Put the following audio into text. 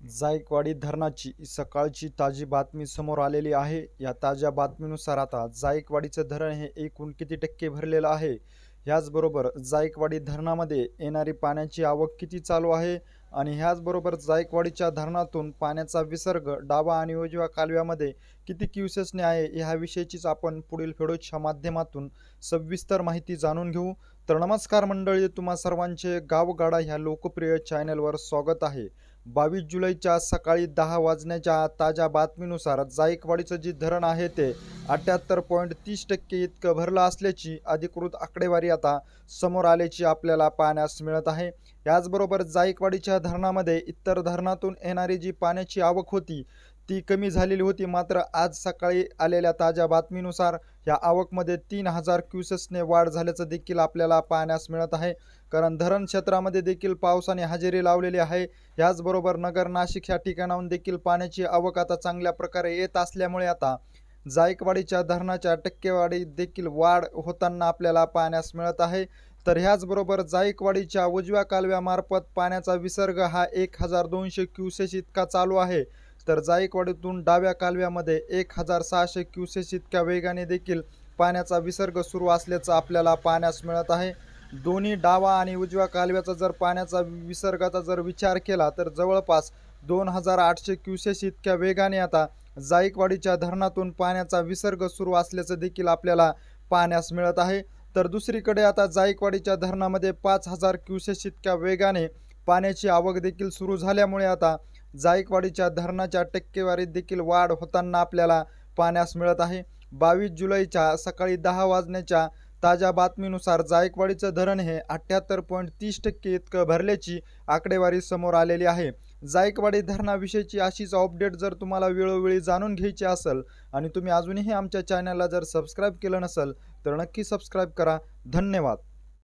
जायकवाडी धरणाची सकाळची ताजी बातमी समोर आलेली आहे. या ताज्या बातमीनुसार आता जायकवाडीचं धरण हे एकूण किती टक्के भरलेलं आहे, ह्याचबरोबर जायकवाडी धरणामध्ये येणारी पाण्याची आवक किती चालू आहे आणि ह्याचबरोबर जायकवाडीच्या धरणातून पाण्याचा विसर्ग डावा आणि उजव्या कालव्यामध्ये किती क्युसेसने आहे, ह्याविषयीचीच आपण पुढील व्हिडिओच्या माध्यमातून सविस्तर माहिती जाणून घेऊ. तर नमस्कार मंडळी, तुम्हा सर्वांचे गावगाडा ह्या लोकप्रिय चॅनलवर स्वागत आहे. 22 जुलैच्या सकाळी 10 वाजण्याच्या ताज्या बातमीनुसार जायकवाडीचं जे धरण आहे ते 78.30% इतकं भरलं असल्याची अधिकृत आकडेवारी आता समोर आल्याची आपल्याला पाहण्यास मिळत आहे. याचबरोबर जायकवाडीच्या धरणामध्ये इतर धरणातून येणारी जी पाण्याची आवक होती ती कमी झालेली होती, मात्र आज सकाळी आलेल्या ताज्या बातमीनुसार या आवकमध्ये 3000 क्युसेसने वाढ झाल्याचं देखील आपल्याला पाहण्यास मिळत आहे. कारण धरण क्षेत्रामध्ये देखील पावसाने हजेरी लावलेली आहे. याचबरोबर नगर, नाशिक ह्या ठिकाणाहून देखील पाण्याची आवक आता चांगल्या प्रकारे येत असल्यामुळे आता जायकवाडीच्या धरणाच्या टक्केवारीत देखील वाढ होताना आपल्याला पाहण्यास मिळत आहे. तर ह्याचबरोबर जायकवाडीच्या उजव्या कालव्यामार्फत पाण्याचा विसर्ग हा 1200 क्युसेस इतका चालू आहे. तर जायकवाडीतून डाव्या कालव्यामध्ये 1600 क्युसेस इतक्या वेगाने देखील पाण्याचा विसर्ग सुरू असल्याचं आपल्याला पाहण्यास मिळत आहे. दोन्ही डावा आणि उजव्या कालव्याचा जर पाण्याचा विसर्गाचा जर विचार केला तर जवळपास 2800 क्युसेस इतक्या वेगाने आता जायकवाडीच्या धरणातून पाण्याचा विसर्ग सुरू असल्याचं देखील आपल्याला पाहण्यास मिळत आहे. तर दुसरीकडे आता जायकवाडीच्या धरणामध्ये 5000 क्युसेस इतक्या वेगाने पाण्याची आवक देखील सुरू झाल्यामुळे आता जायकवाडीच्या धरणाच्या टक्केवारीत देखील वाढ होताना आपल्याला पाहण्यास मिळत आहे. 22 जुलैच्या सकाळी 10 वाजण्याच्या ताज्या बातमीनुसार जायकवाडीचं धरण हे 78.30% इतकं भरल्याची आकडेवारी समोर आलेली आहे. जायकवाडी धरणाविषयीची अशीच अपडेट जर तुम्हाला वेळोवेळी जाणून घ्यायची असेल आणि तुम्ही अजूनही आमच्या चॅनलला जर सबस्क्राईब केलं नसेल तर नक्की सबस्क्राईब करा. धन्यवाद.